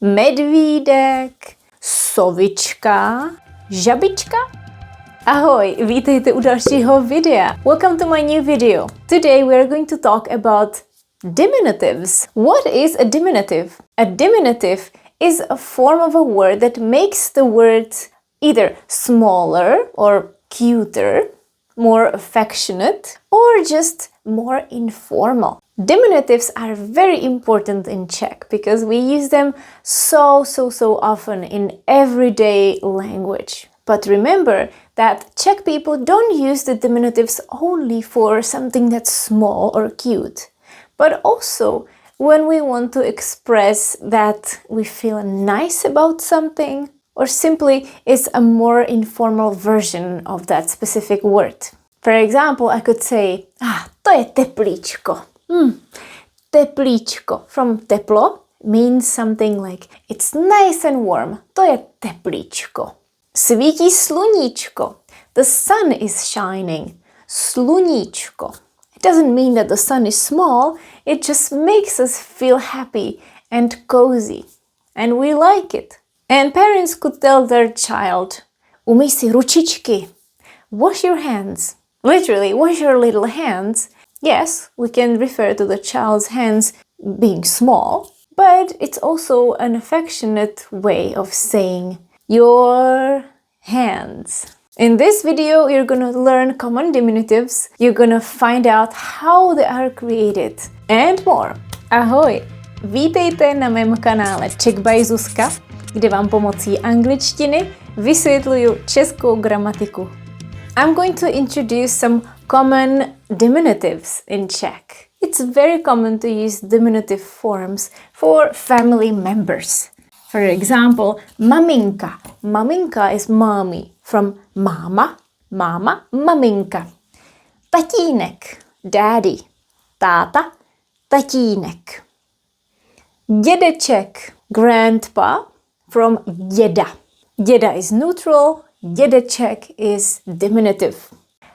medvídek, sovička, žabička. Ahoj, vítejte u dalšího videa. Welcome to my new video. Today we are going to talk about diminutives. What is a diminutive? A diminutive is a form of a word that makes the word either smaller or cuter, more affectionate, or just more informal. Diminutives are very important in Czech because we use them so often in everyday language. But remember that Czech people don't use the diminutives only for something that's small or cute, but also when we want to express that we feel nice about something, or simply it's a more informal version of that specific word. For example, I could say, to je teplíčko. Teplíčko from teplo means something like it's nice and warm. To je teplíčko. Svítí sluníčko. The sun is shining. Sluníčko. It doesn't mean that the sun is small, it just makes us feel happy and cozy. And we like it. And parents could tell their child, umyj si ručičky. Wash your hands. Literally, wash your little hands. Yes, we can refer to the child's hands being small, but it's also an affectionate way of saying your hands. In this video, you're gonna learn common diminutives, you're gonna find out how they are created, and more. Ahoj! Vítejte na mém kanále Czech by Zuzka, kde vám pomocí angličtiny vysvětluju českou gramatiku. I'm going to introduce some common diminutives in Czech. It's very common to use diminutive forms for family members. For example, maminka. Maminka is mommy, from mama, maminka. Tatínek, daddy. Táta, tatínek. Dědeček, grandpa, from děda. Děda is neutral, dědeček is diminutive.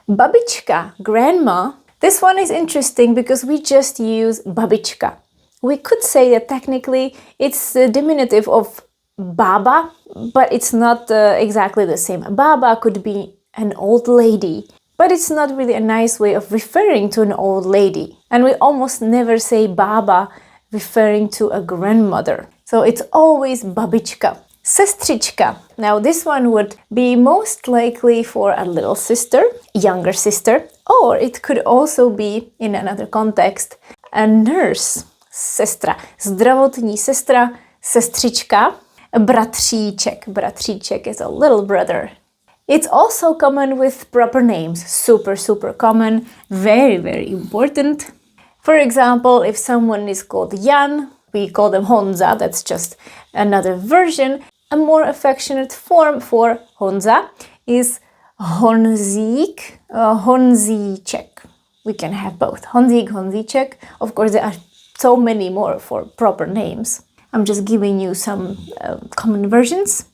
Babička, grandma. This one is interesting because we just use babička. We could say that technically it's the diminutive of baba, but it's not exactly the same. Baba could be an old lady, but it's not really a nice way of referring to an old lady. And we almost never say baba referring to a grandmother. So it's always babička. Sestřička. Now this one would be most likely for a little sister, younger sister, or it could also be, in another context, a nurse. Sestra. Zdravotní sestra, sestřička. Bratříček. Bratříček is a little brother. It's also common with proper names. Super common. Very important. For example, if someone is called Jan, we call them Honza. That's just another version. A more affectionate form for Honza is Honzík, Honzíček. We can have both. Honzík, Honzíček. Of course, there are so many more for proper names. I'm just giving you some common versions.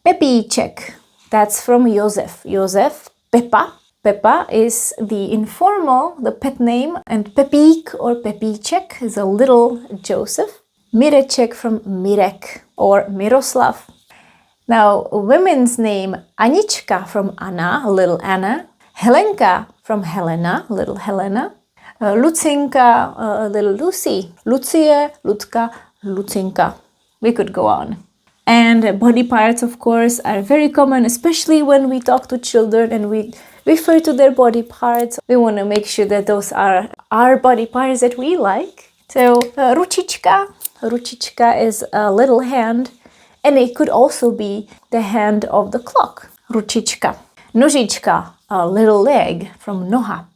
Pepíček. That's from Josef. Josef. Pepa. Pepa is the informal, the pet name. And Pepík or Pepíček is a little Joseph. Mireček from Mirek or Miroslav. Now, women's name, Anička from Anna, little Anna. Helenka from Helena, little Helena. Lucinka, little Lucy. Lucie, Lutka, Lucinka. We could go on. And body parts, of course, are very common, especially when we talk to children and we refer to their body parts. We want to make sure that those are our body parts that we like. So, ručička. Ručička is a little hand. And it could also be the hand of the clock. Ručička. Nožička, a little leg from noha.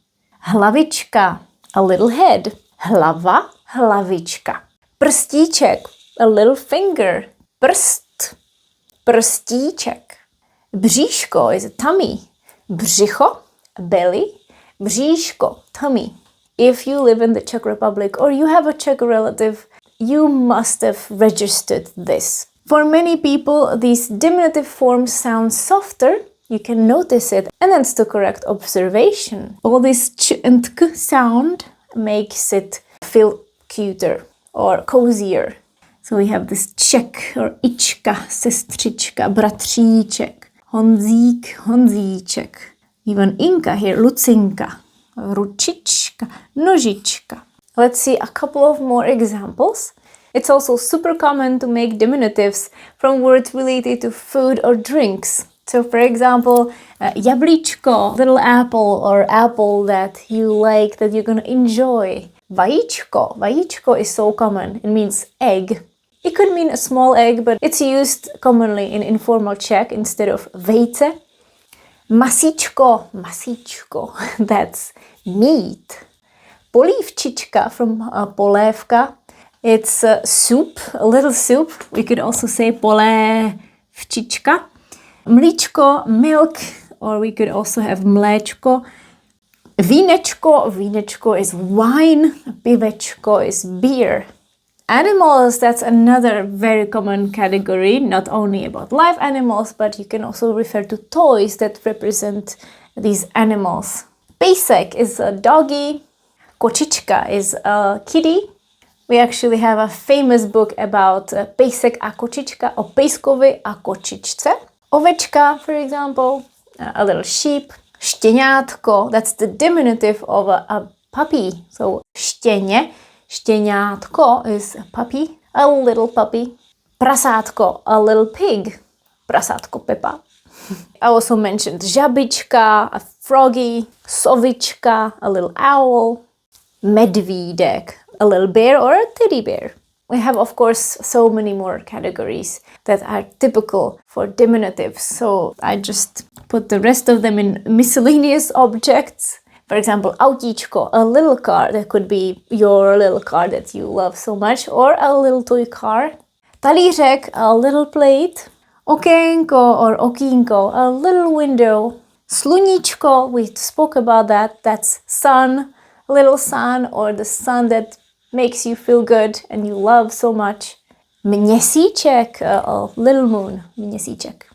Hlavička, a little head. Hlava, hlavička. Prstíček, a little finger. Prst, prstíček. Bříško is a tummy. Břicho, belly. Bříško, tummy. If you live in the Czech Republic or you have a Czech relative, you must have registered this. For many people, these diminutive forms sound softer. You can notice it, and that's the correct observation. All this ch and k sound makes it feel cuter or cozier. So we have this ček or ička, sestřička, bratříček, Honzík, Honzíček. Even Inka here, Lucinka, ručička, nožička. Let's see a couple of more examples. It's also super common to make diminutives from words related to food or drinks. So for example, jablíčko, little apple or apple that you like, that you're gonna enjoy. Vajíčko, vajíčko is so common. It means egg. It could mean a small egg, but it's used commonly in informal Czech instead of vejce. Masíčko, masíčko, that's meat. Polívčička from polévka. It's soup, a little soup. We could also say polévčička. Mlíčko, milk, or we could also have mléčko. Vínečko, vínečko is wine. Pivečko is beer. Animals, that's another very common category, not only about live animals, but you can also refer to toys that represent these animals. Pejsek is a doggy. Kočička is a kitty. We actually have a famous book about pejsek a kočička, o pejskovi a kočičce. Ovečka, for example, a little sheep. Štěňátko, that's the diminutive of a puppy. So štěně, štěňátko is a puppy, a little puppy. Prasátko, a little pig. Prasátko Pepa. I also mentioned žabička, a froggy. Sovička, a little owl. Medvídek, a little bear or a teddy bear. We have, of course, so many more categories that are typical for diminutives. So I just put the rest of them in miscellaneous objects. For example, autíčko, a little car. That could be your little car that you love so much, or a little toy car. Talířek, a little plate. Okénko or okýnko, a little window. Sluníčko, we spoke about that. That's sun, little sun, or the sun that makes you feel good and you love so much. Měsíček, a little moon, měsíček.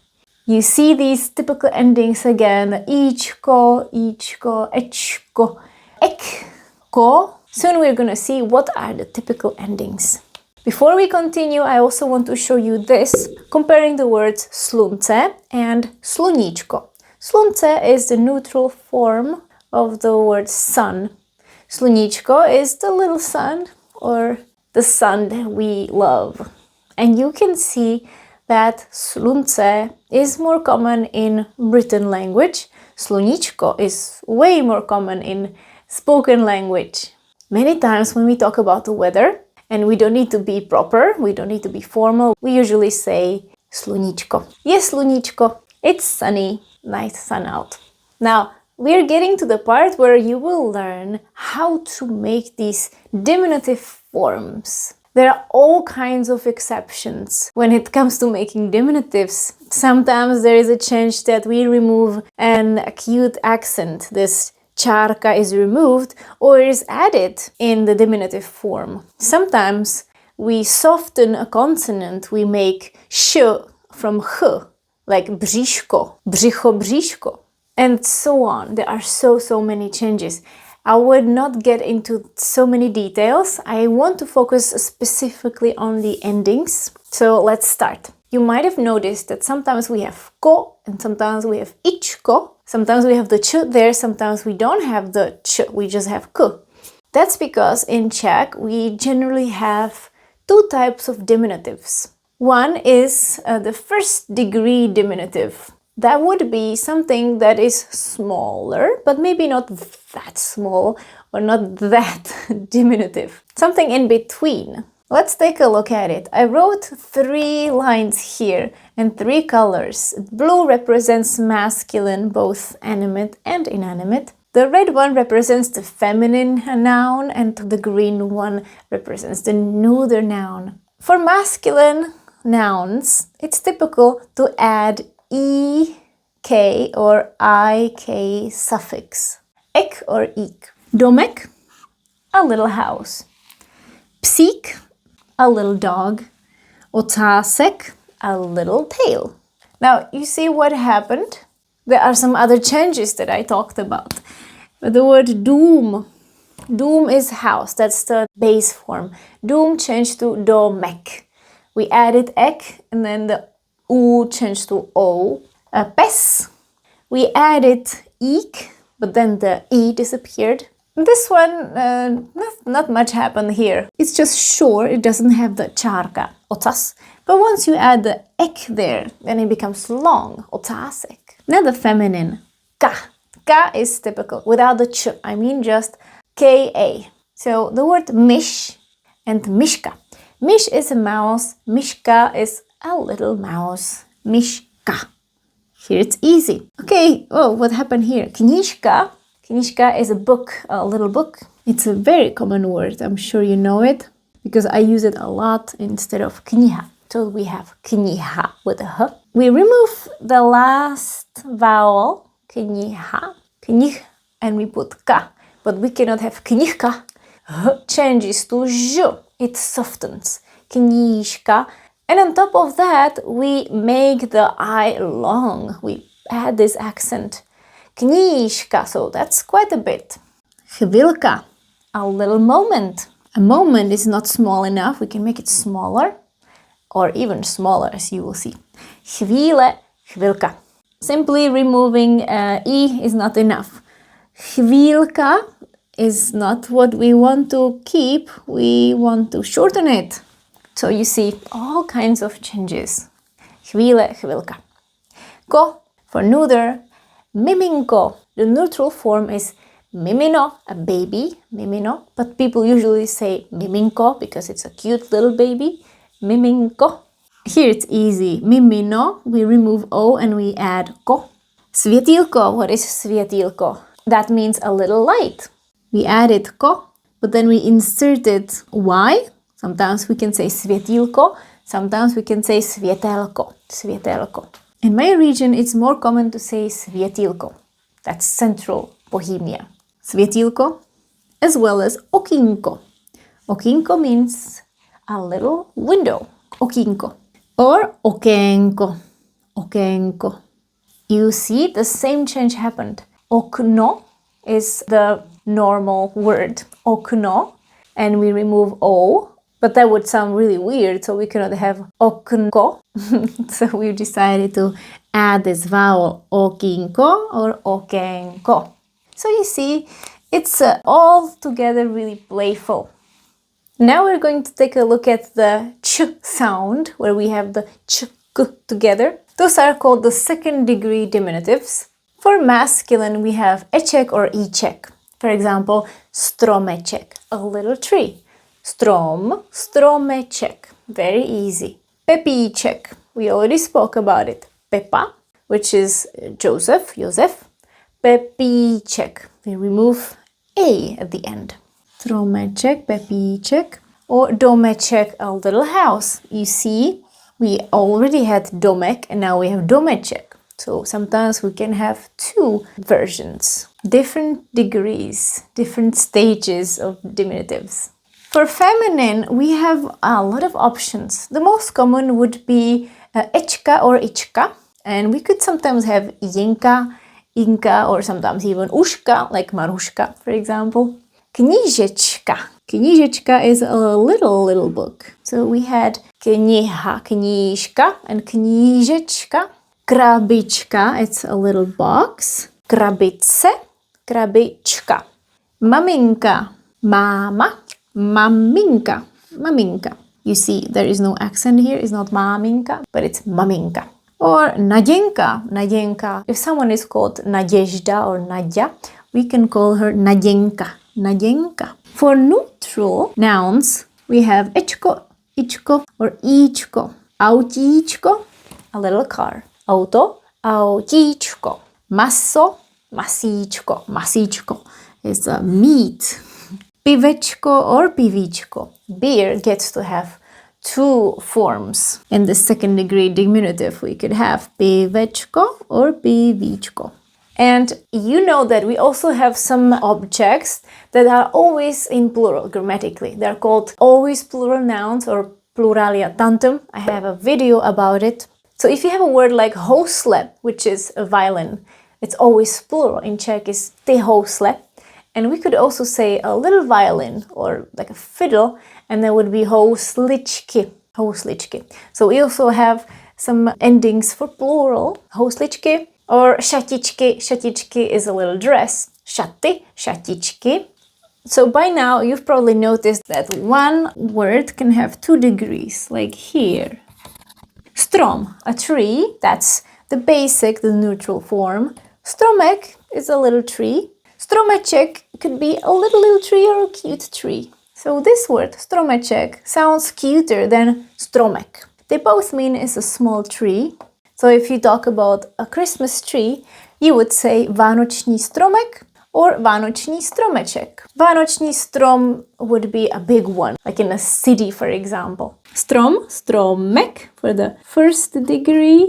You see these typical endings again. Íčko, íčko, ečko, ekko. Soon we're going to see what are the typical endings. Before we continue, I also want to show you this, comparing the words slunce and sluníčko. Slunce is the neutral form of the word sun. Sluníčko is the little sun, or the sun that we love. And you can see that slunce is more common in written language. Sluníčko is way more common in spoken language. Many times when we talk about the weather, and we don't need to be proper, we don't need to be formal, we usually say sluníčko. Yes, sluníčko, it's sunny, nice sun out. Now, we're getting to the part where you will learn how to make these diminutive forms. There are all kinds of exceptions when it comes to making diminutives. Sometimes there is a change that we remove an acute accent. This čárka is removed or is added in the diminutive form. Sometimes we soften a consonant. We make sh from h, like bříško, břicho, bříško. And so on. There are so many changes. I would not get into so many details. I want to focus specifically on the endings. So let's start. You might have noticed that sometimes we have ko and sometimes we have ičko. Sometimes we have the č there, sometimes we don't have the č, we just have k. That's because in Czech we generally have two types of diminutives. One is the first degree diminutive. That would be something that is smaller, but maybe not that small or not that diminutive. Something in between. Let's take a look at it. I wrote 3 lines here and 3 colors. Blue represents masculine, both animate and inanimate. The red one represents the feminine noun and the green one represents the neuter noun. For masculine nouns, it's typical to add ek or ik suffix. Ek or ik. Domek, a little house. Psík, a little dog. Ocásek, a little tail. Now, you see what happened? There are some other changes that I talked about. The word dům. Dům is house. That's the base form. Dům changed to domek. we added ek, and then the u changed to o. Pes, we added ík, but then the e disappeared. This one, not much happened here. It's just short, it doesn't have the čárka, ocas. But once you add the ek there, then it becomes long, otázek. Now the feminine, ka. Ka is typical, without the ch, I mean just ka. So the word myš and myška. Myš is a mouse, myška is a little mouse. Myška. Here it's easy. Okay, oh, what happened here? Knížka. Knížka is a book, a little book. It's a very common word. I'm sure you know it because I use it a lot instead of kniha. So we have kniha with a h. We remove the last vowel, kniha, knih, and we put ka. But we cannot have knížka. H changes to ž. It softens. Knížka. And on top of that, we make the I long. We add this accent. Knížka, so that's quite a bit. Chvilka, a little moment. A moment is not small enough. We can make it smaller or even smaller, as you will see. Chvíle, chvilka. Simply removing e is not enough. Chvílka is not what we want to keep. We want to shorten it. So you see all kinds of changes. Chvíle, chvilka. Ko for neuter. Maminko. The neutral form is mimino, a baby, mimino. But people usually say miminko because it's a cute little baby. Miminko. Here it's easy. Mimino, we remove o and we add ko. Světýlko. What is světýlko? That means a little light. We added ko, but then we inserted y. Sometimes we can say světýlko. Sometimes we can say světelko. Světelko. In my region, it's more common to say světýlko. That's central Bohemia. Světýlko, as well as okýnko. Okýnko means a little window. Okýnko. Or okénko. Okénko. You see, the same change happened. Okno is the normal word. Okno. And we remove o. But that would sound really weird, so we cannot have oknko. So we decided to add this vowel okínko or okénko. So you see, it's all together really playful. Now we're going to take a look at the ch sound, where we have the ch, k together. Those are called the second degree diminutives. For masculine, we have eček or íček. For example, stromeček, a little tree. Strom, stromeček, very easy. Pepíček, we already spoke about it. Pepa, which is Joseph. Pepíček, we remove a at the end. Stromeček, pepíček, or domeček, a little house. You see, we already had domek and now we have domeček. So sometimes we can have two versions, different degrees, different stages of diminutives. For feminine, we have a lot of options. The most common would be ečka or ička. And we could sometimes have jinka, inka, or sometimes even uška, like Maruška, for example. Knížečka. Knížečka is a little book. So we had kniha, knížka, and knížečka. Krabička, it's a little box. Krabice, krabička. Maminka, mama. Maminka, maminka. You see, there is no accent here. It's not maminka, but it's maminka. Or Naděnka, Naděnka. If someone is called Naděžda or Nadia, we can call her Naděnka, Naděnka. For neutral nouns, we have ečko, ičko, or íčko. Autíčko, a little car. Auto, autíčko. Maso, masíčko, masíčko. It's a meat. Pivečko or pivečko. Beer gets to have two forms. In the second degree diminutive, we could have pivečko or pivečko. And you know that we also have some objects that are always in plural grammatically. They're called always plural nouns or pluralia tantum. I have a video about it. So if you have a word like housle, which is a violin, it's always plural. In Czech is ty housle. And we could also say a little violin or like a fiddle, and there would be housličky. housličky. So we also have some endings for plural, housličky, or šatičky. Šatičky is a little dress. Šaty, šatičky. So by now you've probably noticed that one word can have 2 degrees, like here. Strom, a tree, that's the basic, the neutral form. Stromek is a little tree. Stromeček could be a little tree or a cute tree. So this word, stromeček, sounds cuter than stromek. They both mean it's a small tree. So if you talk about a Christmas tree, you would say vánoční stromek or vánoční stromeček. Vánoční strom would be a big one, like in a city, for example. Strom, stromek for the first degree,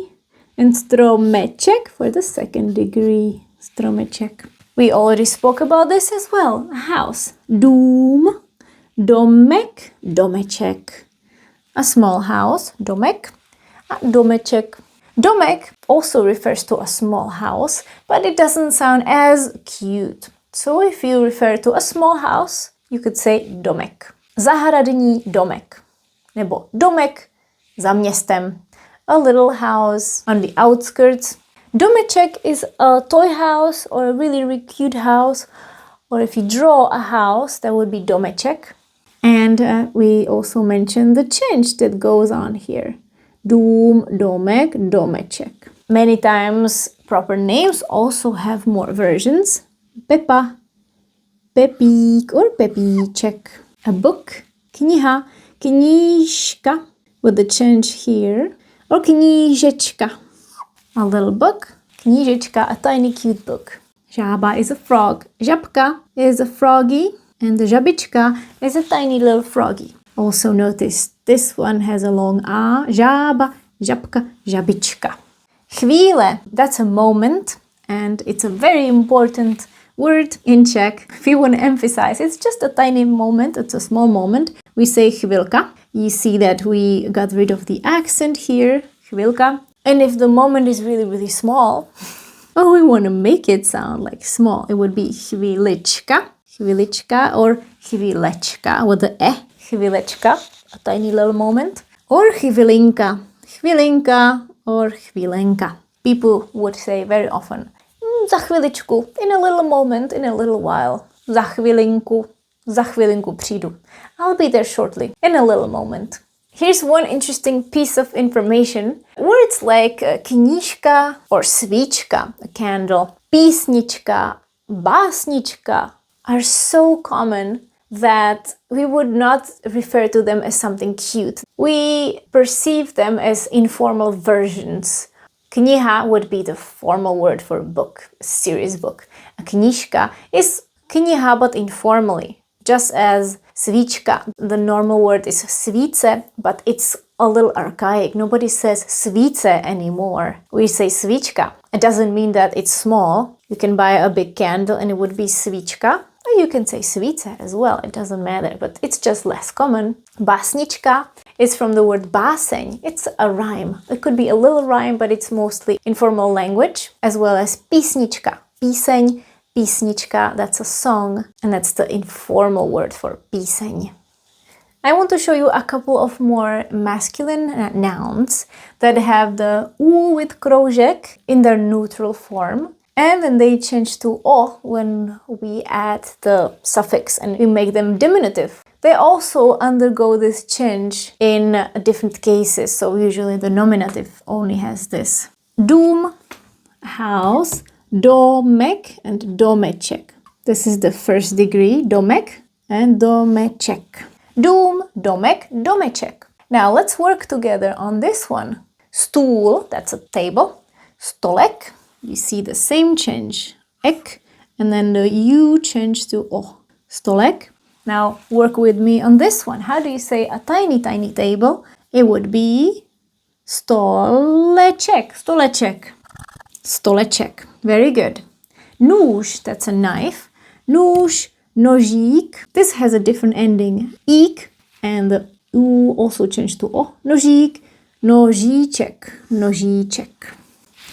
and stromeček for the second degree. Stromeček. We already spoke about this as well. A house. Dům, domek, domeček. A small house, domek, a domeček. Domek also refers to a small house, but it doesn't sound as cute. So if you refer to a small house, you could say domek. Zahradní domek. Nebo domek za městem. A little house on the outskirts. Domeček is a toy house or a really cute house. Or if you draw a house, that would be domeček. And we also mentioned the change that goes on here. Dům, domek, domeček. Many times proper names also have more versions. Pepa, Pepík or Pepíček. A book, kniha, knížka with the change here. Or knížečka, a little book. Knížečka, a tiny cute book. Žába is a frog. Žabka is a froggy. And the žabička is a tiny little froggy. Also notice this one has a long A. Žába, žabka, žabička. Chvíle, that's a moment. And it's a very important word in Czech. If you want to emphasize, it's just a tiny moment. It's a small moment. We say chvilka. You see that we got rid of the accent here. Chvilka. And if the moment is really small, oh, we want to make it sound like small. It would be chvilička. Chvilička or chvilečka with the e. Chvilečka, a tiny little moment. Or chvilinka. Chvilinka or chvilenka. People would say very often, za chviličku, in a little moment, in a little while. Za chvilinku přijdu. I'll be there shortly, in a little moment. Here's one interesting piece of information. Words like knížka or svíčka, a candle, písnička, básnička, are so common that we would not refer to them as something cute. We perceive them as informal versions. Kniha would be the formal word for a book, a serious book. A knížka is kniha but informally. Just as svíčka, the normal word is svíce, but it's a little archaic. Nobody says svíce anymore. We say svíčka. It doesn't mean that it's small. You can buy a big candle and it would be svíčka. Or you can say svíce as well. It doesn't matter, but it's just less common. Básnička is from the word báseň. It's a rhyme. It could be a little rhyme, but it's mostly informal language, as well as písnička. Píseň, písnička, that's a song, and that's the informal word for píseň. I want to show you a couple of more masculine nouns that have the u with kroužek in their neutral form. And then they change to o when we add the suffix and we make them diminutive. They also undergo this change in different cases, so usually the nominative only has this. Dům, house, domek and domeček. This is the first degree, domek and domeček. Dům, domek, domeček. Now let's work together on this one. Stůl, that's a table. Stolek. You see the same change, ek, and then the u change to o, stolek. Now work with me on this one. How do you say a tiny table? It would be stoleček, stoleček, stoleček. Very good. Nůž, that's a knife. Nůž, nožík. This has a different ending, ík, and the u also changed to o. Nožík, nožíček, nožíček.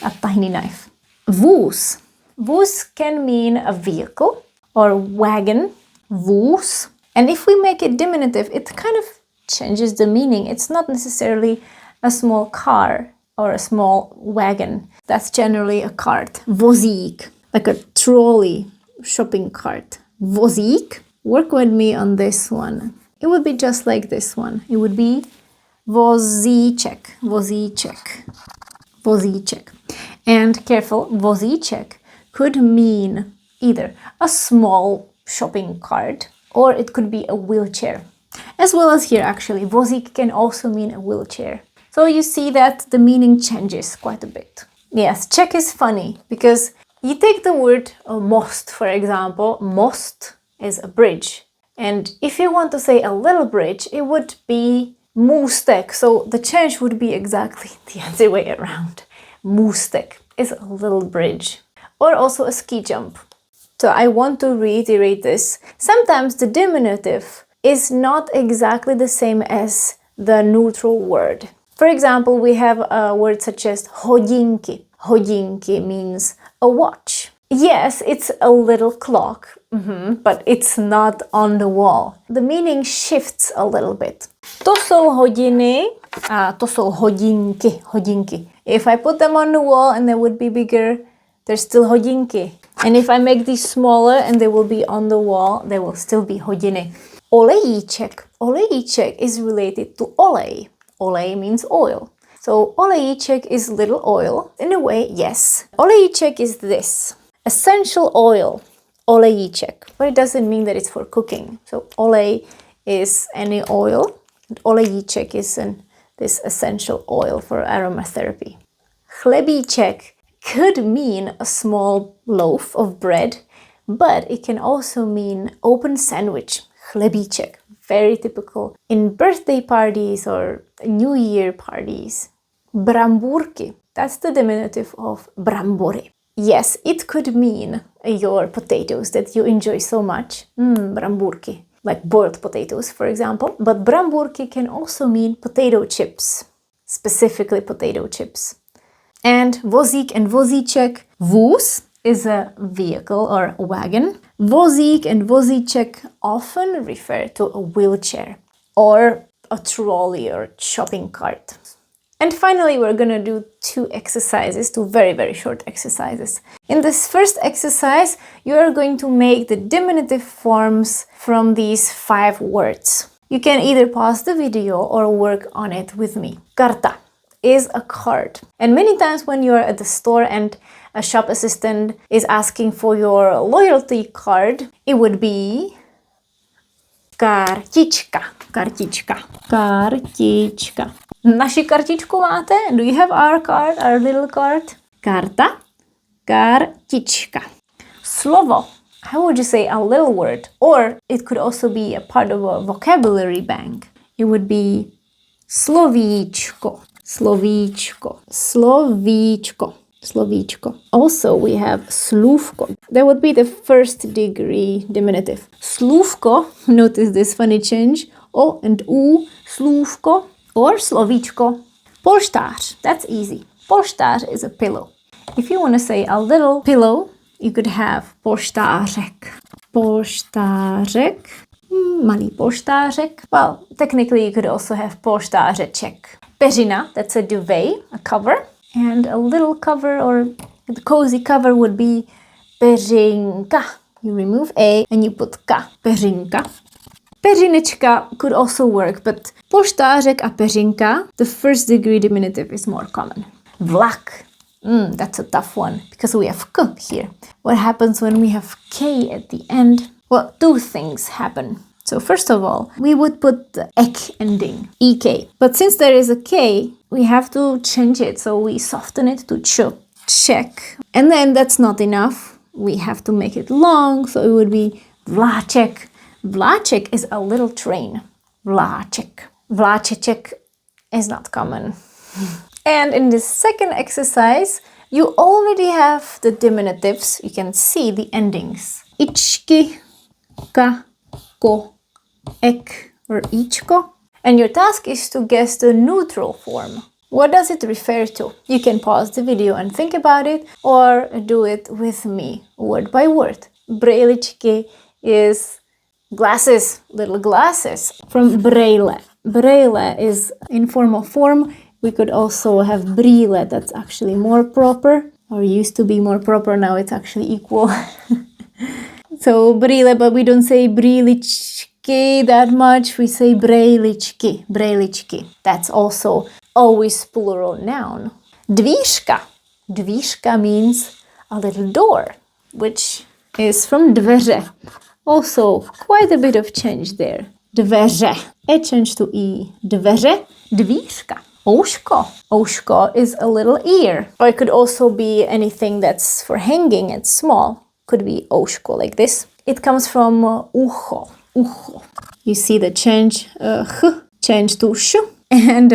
A tiny knife. Vůz. Vůz can mean a vehicle or wagon. Vůz. And if we make it diminutive, it kind of changes the meaning. It's not necessarily a small car or a small wagon. That's generally a cart. Vozík, like a trolley shopping cart. Vozík. Work with me on this one. It would be just like this one. It would be vozíček, vozíček, vozíček. And careful, vozíček could mean either a small shopping cart or it could be a wheelchair. As well as here actually, vozík can also mean a wheelchair. So you see that the meaning changes quite a bit. Yes, Czech is funny because you take the word most, for example. Most is a bridge. And if you want to say a little bridge, it would be můstek. So the change would be exactly the other way around. Můstek is a little bridge. Or also a ski jump. So I want to reiterate this. Sometimes the diminutive is not exactly the same as the neutral word. For example, we have a word such as hodinky. Hodinky means a watch. Yes, it's a little clock, but it's not on the wall. The meaning shifts a little bit. To jsou hodiny a to jsou hodinky, hodinky. If I put them on the wall and they would be bigger, they're still hodinky. And if I make these smaller and they will be on the wall, they will still be hodiny. Olejíček. Olejíček is related to olej. Olej means oil. So olejíček is little oil. In a way, yes. Olejíček is this. Essential oil. Olejíček. But it doesn't mean that it's for cooking. So olej is any oil. And olejíček is this essential oil for aromatherapy. Chlebíček could mean a small loaf of bread, but it can also mean open sandwich. Chlebíček. Very typical in birthday parties or New Year parties. Brambůrky. That's the diminutive of brambory. Yes, it could mean your potatoes that you enjoy so much. Brambůrky. Like boiled potatoes, for example. But brambůrky can also mean potato chips. Specifically potato chips. And vozík and vozíček. Vůz is a vehicle or wagon. Vozík and vozíček often refer to a wheelchair or a trolley or shopping cart. And finally, we're gonna do two exercises, two very, very short exercises. In this first exercise, you are going to make the diminutive forms from these 5 words. You can either pause the video or work on it with me. Karta is a card. And many times when you're at the store and a shop assistant is asking for your loyalty card, it would be kartička. Kartička. Kartička. Naši kartičku máte? Do you have our card, our little card? Karta. Kartička. Slovo. How would you say a little word? Or it could also be a part of a vocabulary bank. It would be slovíčko. Slovíčko. Slovíčko. Slovíčko. Also, we have slůvko. That would be the first degree diminutive. Slůvko, notice this funny change. O and U, slůvko, or slovíčko. Polštář, that's easy. Polštář is a pillow. If you want to say a little pillow, you could have polštářek. Polštářek. Malý polštářek. Well, technically you could also have polštářeček. Peřina, that's a duvet, a cover. And a little cover or the cozy cover would be peřinka. You remove A and you put K. Peřinka. Peřinečka could also work, but polštářek a peřinka, the first degree diminutive is more common. Vlak. That's a tough one because we have K here. What happens when we have K at the end? Well, 2 things happen. So first of all, we would put the ek ending, ek. But since there is a K, we have to change it. So we soften it to ch, check. And then that's not enough. We have to make it long. So it would be vláček. Vláček is a little train. Vláček. Vláčeček is not common. And in this second exercise, you already have the diminutives. You can see the endings. Ičky, ka, ko, ek, or íčko. And your task is to guess the neutral form. What does it refer to? You can pause the video and think about it or do it with me, word by word. Brejličky is glasses, little glasses, from brejle. brýle is informal form. We could also have brýle, that's actually more proper, or used to be more proper, now it's actually equal. So brýle, but we don't say brýličky that much, we say brejličky, brejličky. That's also always plural noun. Dvířka. Dvířka means a little door, which is from dveře. Also, quite a bit of change there. Dveře. A change to E. Dveře. Dvířka. Ouško. Ouško is a little ear. Or it could also be anything that's for hanging and small. Could be ouško like this. It comes from ucho. Ucho. You see the change. Change to sh. And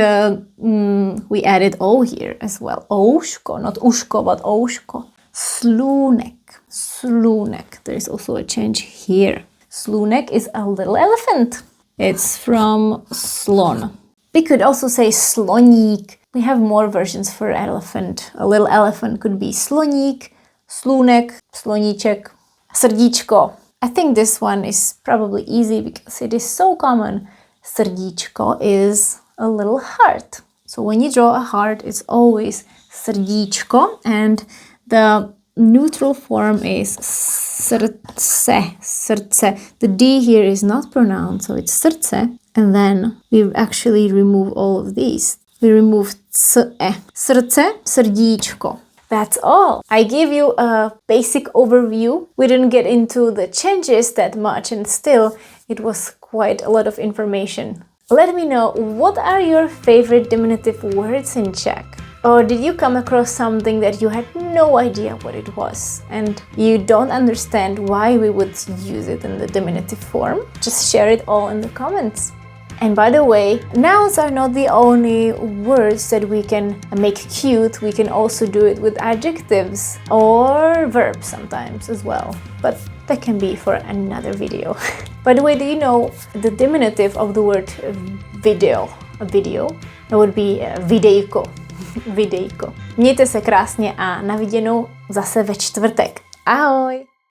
we added O here as well. Ouško. Not uško, but ouško. Slunek. Slunek. There is also a change here. Slunek is a little elephant. It's from slon. We could also say sloník. We have more versions for elephant. A little elephant could be sloník, slunek, sloníček, srdíčko. I think this one is probably easy because it is so common. Srdíčko is a little heart. So when you draw a heart, it's always srdíčko, and the neutral form is srdce, srdce. The D here is not pronounced, so it's srdce. And then we actually remove all of these. We remove c-e. Srdce, srdíčko. That's all. I gave you a basic overview. We didn't get into the changes that much, and still it was quite a lot of information. Let me know, what are your favorite diminutive words in Czech? Or did you come across something that you had no idea what it was and you don't understand why we would use it in the diminutive form? Just share it all in the comments. And by the way, nouns are not the only words that we can make cute. We can also do it with adjectives or verbs sometimes as well. But that can be for another video. By the way, do you know the diminutive of the word video? A video? That would be videjko. Videjko. Mějte se krásně a na viděnou zase ve čtvrtek. Ahoj!